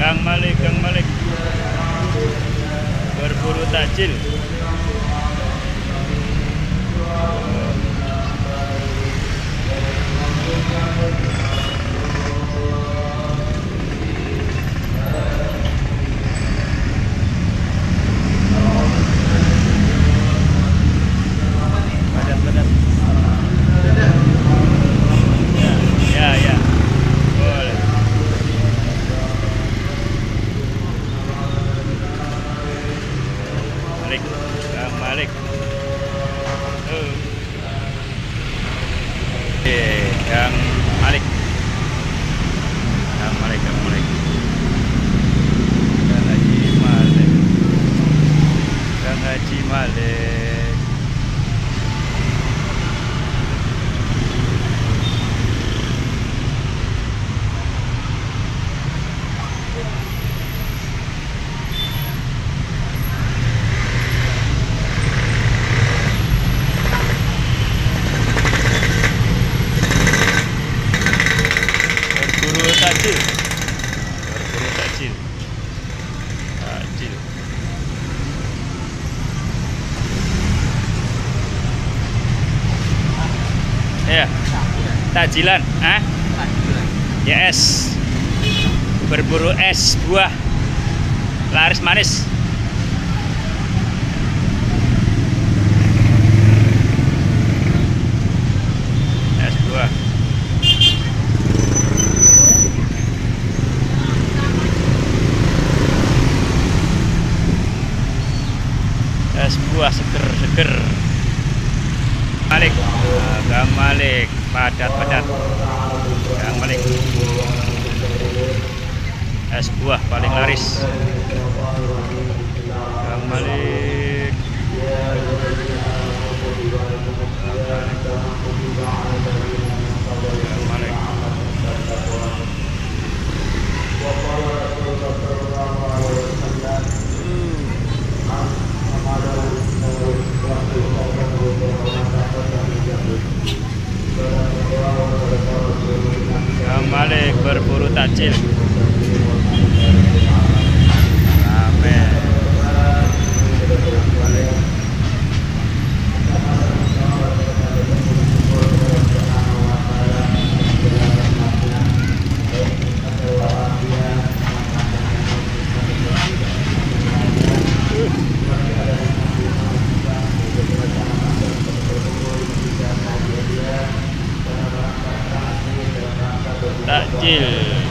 Kang Malik berburu takjil. Padat. Ya, boleh. Kang Malik. Kang Malik. Kang Haji Malik. Berburu takjil. Ya, takjilan, ya es, berburu es buah, laris manis. Es buah. Es buah seger. Kang Malik, padat. Kang Malik, es buah paling laris. Kang Malik. Kang Malik berburu takjil. Amin. Takjil.